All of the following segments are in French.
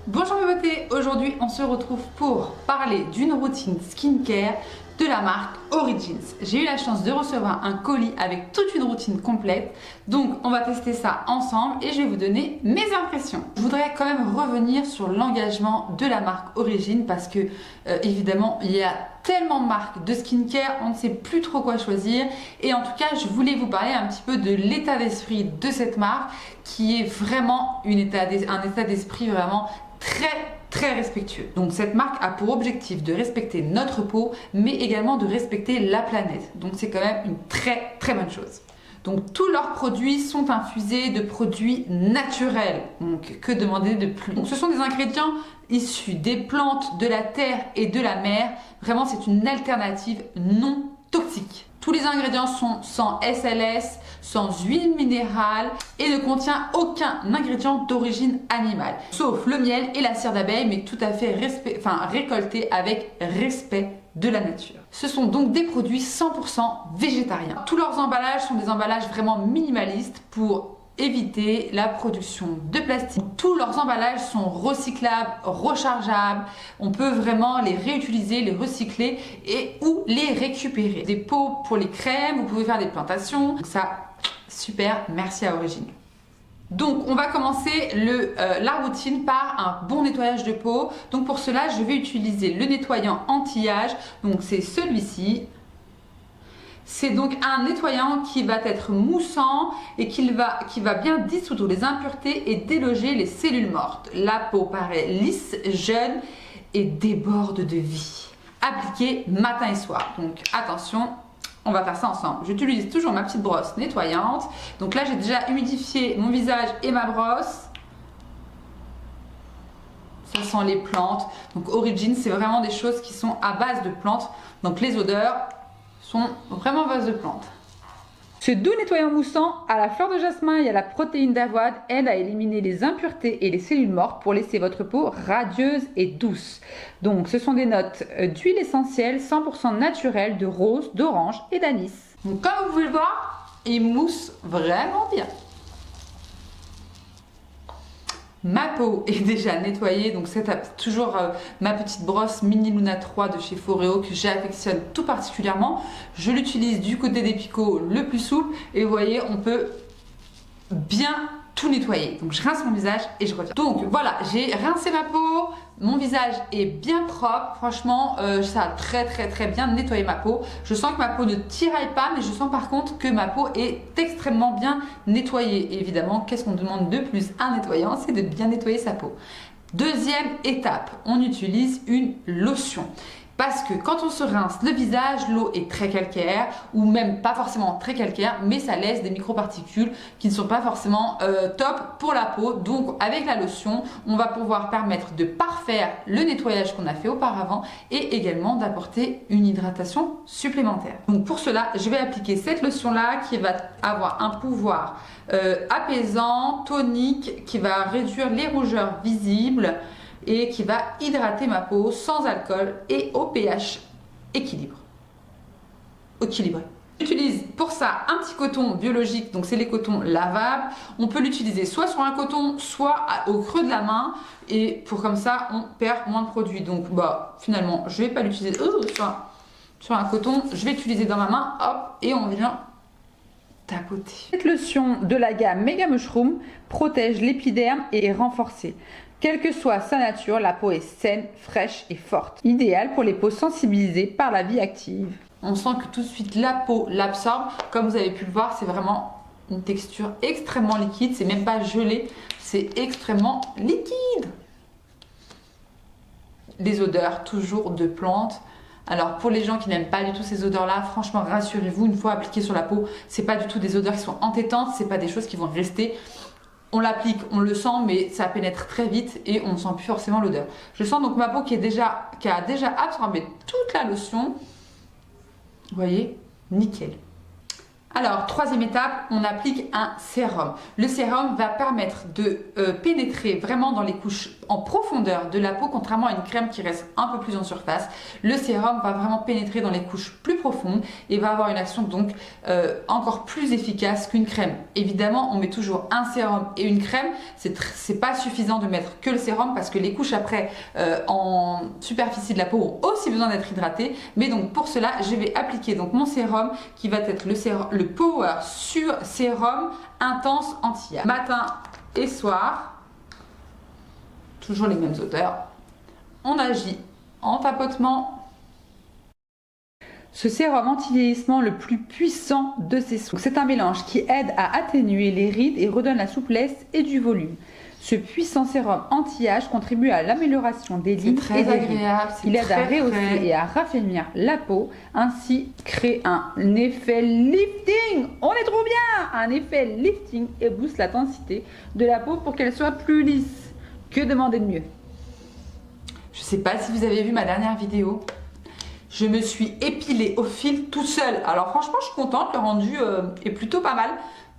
Bonjour mes beautés, aujourd'hui on se retrouve pour parler d'une routine skincare de la marque Origins. J'ai eu la chance de recevoir un colis avec toute une routine complète, donc on va tester ça ensemble et je vais vous donner mes impressions. Je voudrais quand même revenir sur l'engagement de la marque Origins parce que évidemment il y a tellement de marques de skincare, on ne sait plus trop quoi choisir et en tout cas je voulais vous parler un petit peu de l'état d'esprit de cette marque qui est vraiment un état d'esprit vraiment très respectueux. Donc cette marque a pour objectif de respecter notre peau mais également de respecter la planète. Donc c'est quand même une très bonne chose. Donc tous leurs produits sont infusés de produits naturels. Donc que demander de plus? Donc ce sont des ingrédients issus des plantes, de la terre et de la mer. Vraiment c'est une alternative non toxique. Tous les ingrédients sont sans SLS, sans huile minérale et ne contient aucun ingrédient d'origine animale, sauf le miel et la cire d'abeille, mais tout à fait récolté avec respect de la nature. Ce sont donc des produits 100% végétariens. Tous leurs emballages sont des emballages vraiment minimalistes pour éviter la production de plastique. Tous leurs emballages sont recyclables, rechargeables. On peut vraiment les réutiliser, les recycler et ou les récupérer. Des pots pour les crèmes, vous pouvez faire des plantations. Donc ça, super, merci à Origins. Donc on va commencer la routine par un bon nettoyage de peau. Donc pour cela, je vais utiliser le nettoyant anti-âge. Donc c'est celui-ci. C'est donc un nettoyant qui va être moussant et qui va bien dissoudre les impuretés et déloger les cellules mortes. La peau paraît lisse, jeune et déborde de vie. Appliqué matin et soir. Donc attention, on va faire ça ensemble. J'utilise toujours ma petite brosse nettoyante. Donc là, j'ai déjà humidifié mon visage et ma brosse. Ça sent les plantes. Donc Origins, c'est vraiment des choses qui sont à base de plantes. Donc les odeurs sont vraiment base de plantes. Ce doux nettoyant moussant à la fleur de jasmin et à la protéine d'avoine aide à éliminer les impuretés et les cellules mortes pour laisser votre peau radieuse et douce. Donc ce sont des notes d'huile essentielle 100% naturelle de rose, d'orange et d'anis. Donc comme vous pouvez le voir, il mousse vraiment bien. Ma peau est déjà nettoyée, donc c'est toujours ma petite brosse Mini Luna 3 de chez Foreo que j'affectionne tout particulièrement. Je l'utilise du côté des picots le plus souple et vous voyez, on peut bien tout nettoyer. Donc je rince mon visage et je reviens. Donc voilà, j'ai rincé ma peau, mon visage est bien propre. Franchement, ça a très bien nettoyé ma peau. Je sens que ma peau ne tiraille pas, mais je sens par contre que ma peau est extrêmement bien nettoyée. Et évidemment, qu'est-ce qu'on demande de plus à un nettoyant? C'est de bien nettoyer sa peau. Deuxième étape, on utilise une lotion. Parce que quand on se rince le visage, l'eau est très calcaire ou même pas forcément très calcaire, mais ça laisse des microparticules qui ne sont pas forcément top pour la peau. Donc avec la lotion, on va pouvoir permettre de parfaire le nettoyage qu'on a fait auparavant et également d'apporter une hydratation supplémentaire. Donc pour cela, je vais appliquer cette lotion là qui va avoir un pouvoir apaisant, tonique, qui va réduire les rougeurs visibles et qui va hydrater ma peau sans alcool et au pH équilibré. J'utilise pour ça un petit coton biologique, donc c'est les cotons lavables. On peut l'utiliser soit sur un coton, soit au creux de la main et pour comme ça on perd moins de produits. Donc bah finalement je vais pas l'utiliser sur un coton, je vais l'utiliser dans ma main, hop, et on vient tapoter. Cette lotion de la gamme Mega Mushroom protège l'épiderme et est renforcée. Quelle que soit sa nature, la peau est saine, fraîche et forte. Idéal pour les peaux sensibilisées par la vie active. On sent que tout de suite la peau l'absorbe. Comme vous avez pu le voir, c'est vraiment une texture extrêmement liquide. C'est même pas gelé, c'est extrêmement liquide. Les odeurs, toujours de plantes. Alors pour les gens qui n'aiment pas du tout ces odeurs là, franchement rassurez-vous, une fois appliquées sur la peau, c'est pas du tout des odeurs qui sont entêtantes, c'est pas des choses qui vont rester. On l'applique, on le sent, mais ça pénètre très vite et on ne sent plus forcément l'odeur. Je sens donc ma peau qui a déjà absorbé toute la lotion. Vous voyez, nickel. Alors, troisième étape, on applique un sérum. Le sérum va permettre de pénétrer vraiment dans les couches en profondeur de la peau, contrairement à une crème qui reste un peu plus en surface. Le sérum va vraiment pénétrer dans les couches plus profondes et va avoir une action donc encore plus efficace qu'une crème. Évidemment, on met toujours un sérum et une crème. C'est pas suffisant de mettre que le sérum parce que les couches après en superficie de la peau ont aussi besoin d'être hydratées. Mais donc pour cela, je vais appliquer donc mon sérum qui va être le Power sur Sérum Intense Anti-Âge. Matin et soir, toujours les mêmes odeurs. On agit en tapotement. Ce sérum anti-vieillissement le plus puissant de ces soins. C'est un mélange qui aide à atténuer les rides et redonne la souplesse et du volume. Ce puissant sérum anti-âge contribue à l'amélioration des lignes et des rides. Il aide à rehausser et à raffermir la peau, ainsi crée un effet lifting. On est trop bien! Un effet lifting et booste la densité de la peau pour qu'elle soit plus lisse. Que demander de mieux? Je sais pas si vous avez vu ma dernière vidéo. Je me suis épilée au fil tout seul. Alors franchement, je suis contente. Le rendu est plutôt pas mal.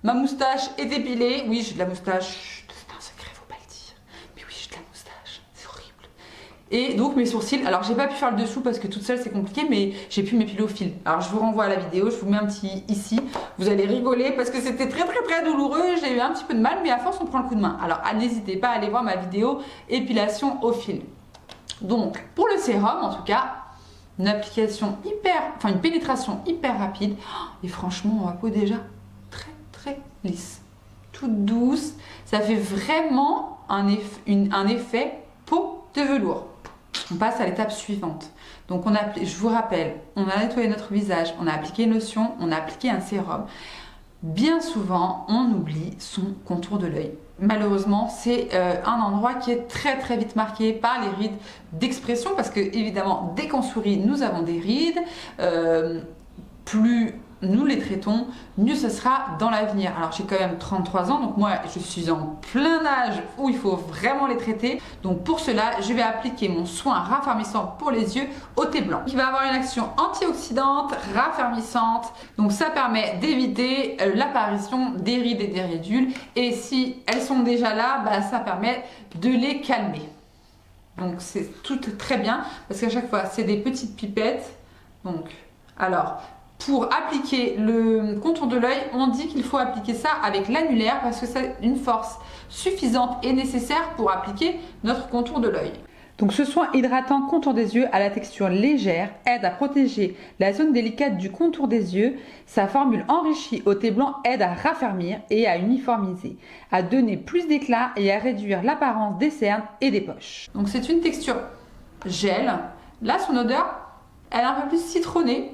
Ma moustache est épilée. Oui, j'ai de la moustache. Et donc mes sourcils, alors j'ai pas pu faire le dessous parce que toute seule c'est compliqué, mais j'ai pu m'épiler au fil. Alors je vous renvoie à la vidéo, je vous mets un petit ici. Vous allez rigoler parce que c'était très douloureux, j'ai eu un petit peu de mal, mais à force on prend le coup de main. Alors n'hésitez pas à aller voir ma vidéo épilation au fil. Donc pour le sérum en tout cas, une application une pénétration hyper rapide. Et franchement ma peau déjà très lisse, toute douce. Ça fait vraiment un effet peau de velours. On passe à l'étape suivante. Donc je vous rappelle, on a nettoyé notre visage, on a appliqué une lotion, on a appliqué un sérum. Bien souvent, on oublie son contour de l'œil. Malheureusement, c'est un endroit qui est très vite marqué par les rides d'expression parce que évidemment, dès qu'on sourit, nous avons des rides. Plus nous les traitons, mieux ce sera dans l'avenir. Alors j'ai quand même 33 ans, donc moi je suis en plein âge où il faut vraiment les traiter. Donc pour cela, je vais appliquer mon soin raffermissant pour les yeux au thé blanc, qui va avoir une action antioxydante, raffermissante. Donc ça permet d'éviter l'apparition des rides et des ridules. Et si elles sont déjà là, ça permet de les calmer. Donc c'est tout très bien parce qu'à chaque fois c'est des petites pipettes. Donc alors pour appliquer le contour de l'œil, on dit qu'il faut appliquer ça avec l'annulaire parce que c'est une force suffisante et nécessaire pour appliquer notre contour de l'œil. Donc ce soin hydratant contour des yeux à la texture légère aide à protéger la zone délicate du contour des yeux. Sa formule enrichie au thé blanc aide à raffermir et à uniformiser, à donner plus d'éclat et à réduire l'apparence des cernes et des poches. Donc c'est une texture gel. Là son odeur, elle est un peu plus citronnée.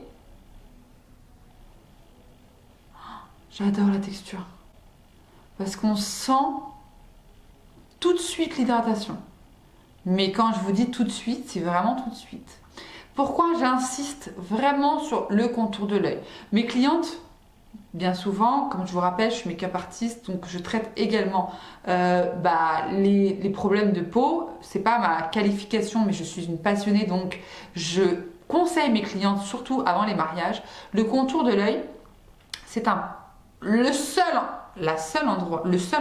J'adore la texture parce qu'on sent tout de suite l'hydratation. Mais quand je vous dis tout de suite, c'est vraiment tout de suite. Pourquoi j'insiste vraiment sur le contour de l'œil? Mes clientes, bien souvent, comme je vous rappelle, je suis make-up artiste, donc je traite également les problèmes de peau. C'est pas ma qualification, mais je suis une passionnée, donc je conseille mes clientes, surtout avant les mariages, le contour de l'œil, c'est le seul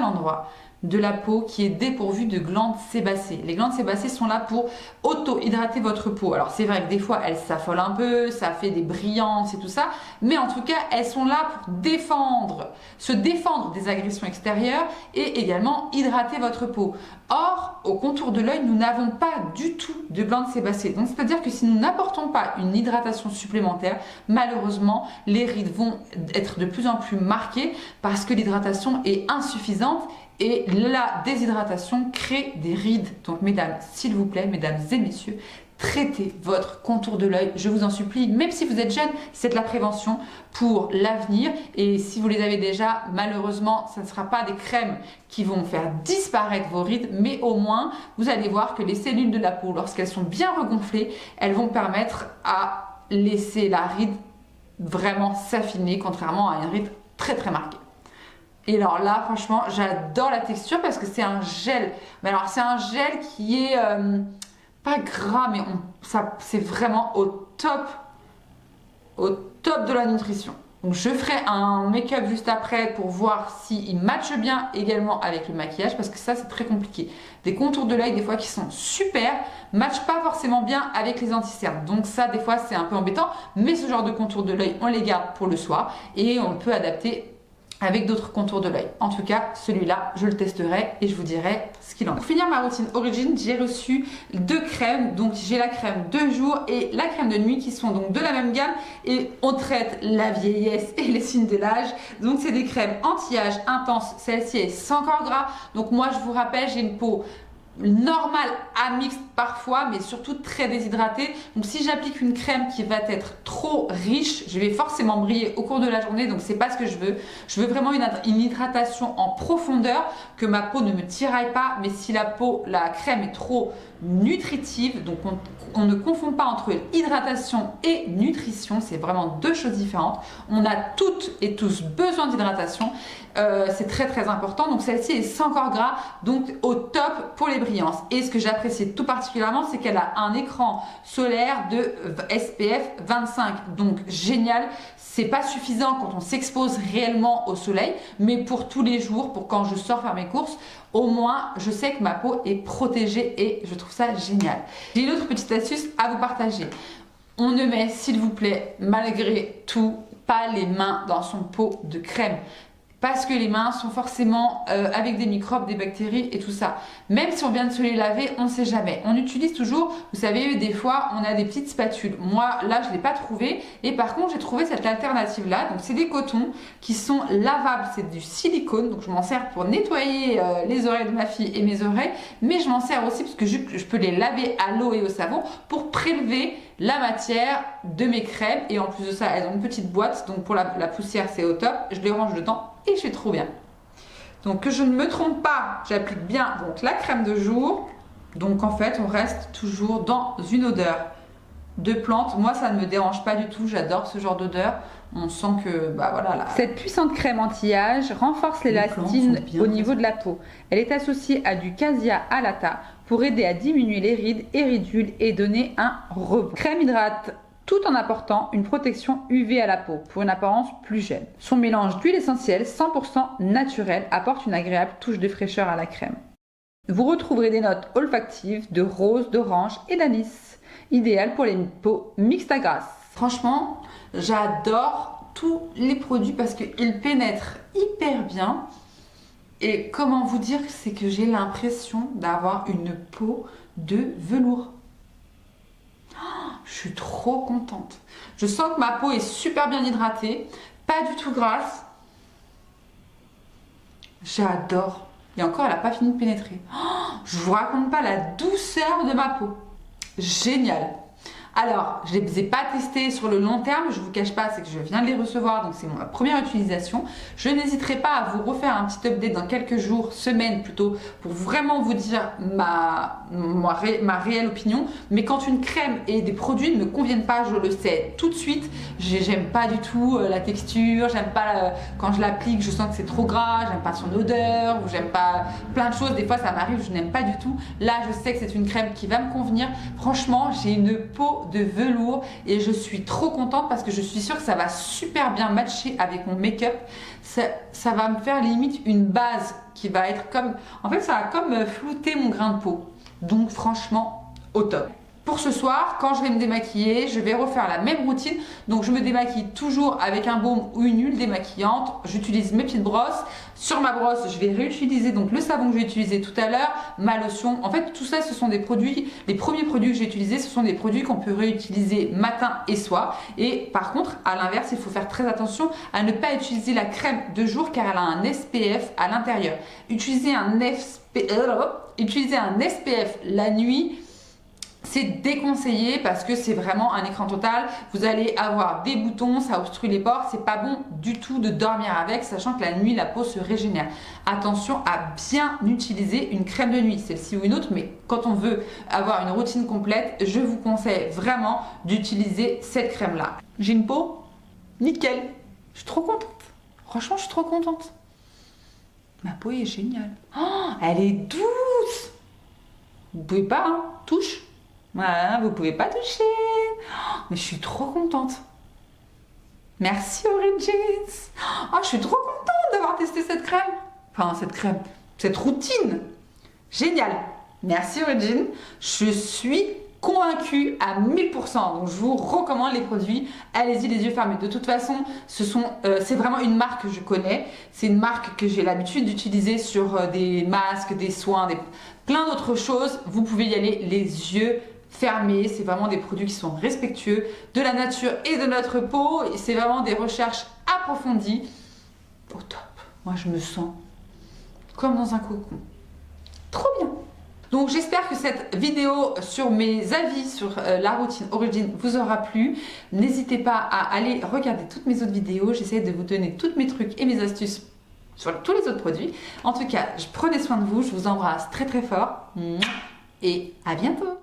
endroit de la peau qui est dépourvu de glandes sébacées. Les glandes sébacées sont là pour auto-hydrater votre peau. Alors c'est vrai que des fois elles s'affolent un peu, ça fait des brillances et tout ça, mais en tout cas elles sont là pour se défendre des agressions extérieures et également hydrater votre peau. Or, au contour de l'œil, nous n'avons pas du tout de glandes sébacées. Donc c'est-à-dire que si nous n'apportons pas une hydratation supplémentaire, malheureusement les rides vont être de plus en plus marquées parce que l'hydratation est insuffisante. Et la déshydratation crée des rides. Donc mesdames, s'il vous plaît, mesdames et messieurs, traitez votre contour de l'œil, je vous en supplie. Même si vous êtes jeune, c'est de la prévention pour l'avenir. Et si vous les avez déjà, malheureusement, ce ne sera pas des crèmes qui vont faire disparaître vos rides, mais au moins, vous allez voir que les cellules de la peau, lorsqu'elles sont bien regonflées, elles vont permettre à laisser la ride vraiment s'affiner, contrairement à une ride très marquée. Et alors là, franchement, j'adore la texture parce que c'est un gel. Mais alors, c'est un gel qui est pas gras, mais c'est vraiment au top de la nutrition. Donc je ferai un make-up juste après pour voir s'il matche bien également avec le maquillage, parce que ça c'est très compliqué. Des contours de l'œil des fois qui sont super, matchent pas forcément bien avec les anti-cernes. Donc ça des fois c'est un peu embêtant, mais ce genre de contours de l'œil on les garde pour le soir et on peut adapter avec d'autres contours de l'œil. En tout cas, celui-là, je le testerai et je vous dirai ce qu'il en est. Pour finir ma routine Origins, j'ai reçu 2 crèmes. Donc j'ai la crème de jour et la crème de nuit qui sont donc de la même gamme et on traite la vieillesse et les signes de l'âge. Donc c'est des crèmes anti-âge intenses. Celle-ci est sans corps gras. Donc moi, je vous rappelle, j'ai une peau normal à mixte parfois, mais surtout très déshydratée. Donc si j'applique une crème qui va être trop riche, je vais forcément briller au cours de la journée, donc c'est pas ce que je veux. Je veux vraiment une hydratation en profondeur, que ma peau ne me tiraille pas, mais si la crème est trop nutritive, donc on ne confond pas entre hydratation et nutrition, c'est vraiment 2 choses différentes. On a toutes et tous besoin d'hydratation, c'est très important. Donc celle-ci est sans corps gras, donc au top pour les brillances. Et ce que j'apprécie tout particulièrement, c'est qu'elle a un écran solaire de SPF 25, donc génial. C'est pas suffisant quand on s'expose réellement au soleil, mais pour tous les jours, pour quand je sors faire mes courses, au moins je sais que ma peau est protégée et je trouve ça génial. J'ai une autre petite astuce à vous partager. On ne met, s'il vous plaît, malgré tout, pas les mains dans son pot de crème. Parce que les mains sont forcément avec des microbes, des bactéries et tout ça. Même si on vient de se les laver, on ne sait jamais. On utilise toujours, vous savez, des fois, on a des petites spatules. Moi, là, je ne l'ai pas trouvé. Et par contre, j'ai trouvé cette alternative-là. Donc, c'est des cotons qui sont lavables. C'est du silicone. Donc, je m'en sers pour nettoyer les oreilles de ma fille et mes oreilles. Mais je m'en sers aussi parce que je peux les laver à l'eau et au savon pour prélever la matière de mes crèmes. Et en plus de ça, elles ont une petite boîte. Donc, pour la poussière, c'est au top. Je les range dedans. Et je suis trop bien. Donc que je ne me trompe pas, j'applique bien donc la crème de jour. Donc en fait on reste toujours dans une odeur de plante. Moi ça ne me dérange pas du tout, j'adore ce genre d'odeur. On sent que bah voilà là. Cette puissante crème anti-âge renforce l'élastine au niveau de la peau. Elle est associée à du cassia alata pour aider à diminuer les rides et ridules et donner un rebond. Crème hydrate tout en apportant une protection UV à la peau pour une apparence plus jeune. Son mélange d'huile essentielle 100% naturelle apporte une agréable touche de fraîcheur à la crème. Vous retrouverez des notes olfactives de rose, d'orange et d'anis, idéal pour les peaux mixtes à grasses. Franchement, j'adore tous les produits parce qu'ils pénètrent hyper bien. Et comment vous dire, c'est que j'ai l'impression d'avoir une peau de velours. Je suis trop contente. Je sens que ma peau est super bien hydratée, pas du tout grasse. J'adore. Et encore, elle n'a pas fini de pénétrer. Je vous raconte pas la douceur de ma peau. Génial. Alors, je ne les ai pas testés sur le long terme, je ne vous cache pas, c'est que je viens de les recevoir, donc c'est ma première utilisation. Je n'hésiterai pas à vous refaire un petit update dans quelques jours, semaines plutôt, pour vraiment vous dire ma réelle opinion. Mais quand une crème et des produits ne me conviennent pas, je le sais tout de suite. J'aime pas du tout la texture, j'aime pas quand je l'applique, je sens que c'est trop gras, j'aime pas son odeur, ou j'aime pas plein de choses. Des fois, ça m'arrive, je n'aime pas du tout. Là, je sais que c'est une crème qui va me convenir. Franchement, j'ai une peau de velours et je suis trop contente parce que je suis sûre que ça va super bien matcher avec mon make-up. Ça va me faire limite une base qui va être comme... En fait, ça va comme flouter mon grain de peau. Donc franchement, au top. Pour ce soir, quand je vais me démaquiller, je vais refaire la même routine. Donc je me démaquille toujours avec un baume ou une huile démaquillante. J'utilise mes petites brosses. Sur ma brosse, je vais réutiliser donc le savon que j'ai utilisé tout à l'heure, ma lotion. En fait, tout ça, ce sont des produits, les premiers produits que j'ai utilisés, ce sont des produits qu'on peut réutiliser matin et soir. Et par contre, à l'inverse, il faut faire très attention à ne pas utiliser la crème de jour car elle a un SPF à l'intérieur. Utiliser un SPF la nuit, c'est déconseillé parce que c'est vraiment un écran total. Vous allez avoir des boutons, ça obstrue les pores. C'est pas bon du tout de dormir avec, sachant que la nuit, la peau se régénère. Attention à bien utiliser une crème de nuit, celle-ci ou une autre, mais quand on veut avoir une routine complète, je vous conseille vraiment d'utiliser cette crème-là. J'ai une peau nickel. Je suis trop contente. Franchement, je suis trop contente. Ma peau est géniale. Oh, elle est douce. Vous pouvez pas, hein, touche. Voilà, vous pouvez pas toucher. Oh, mais je suis trop contente. Merci Origins. Oh, je suis trop contente d'avoir testé cette crème. Enfin, cette routine. Génial. Merci Origins. Je suis convaincue à 1000%. Donc, je vous recommande les produits. Allez-y les yeux fermés. De toute façon, c'est vraiment une marque que je connais. C'est une marque que j'ai l'habitude d'utiliser sur des masques, des soins, plein d'autres choses. Vous pouvez y aller les yeux fermés. C'est vraiment des produits qui sont respectueux de la nature et de notre peau. C'est vraiment des recherches approfondies. Au top. Moi, je me sens comme dans un cocon. Trop bien. Donc j'espère que cette vidéo sur mes avis sur la routine Origins vous aura plu. N'hésitez pas à aller regarder toutes mes autres vidéos. J'essaie de vous donner tous mes trucs et mes astuces sur tous les autres produits. En tout cas, prenez soin de vous. Je vous embrasse très très fort. Et à bientôt.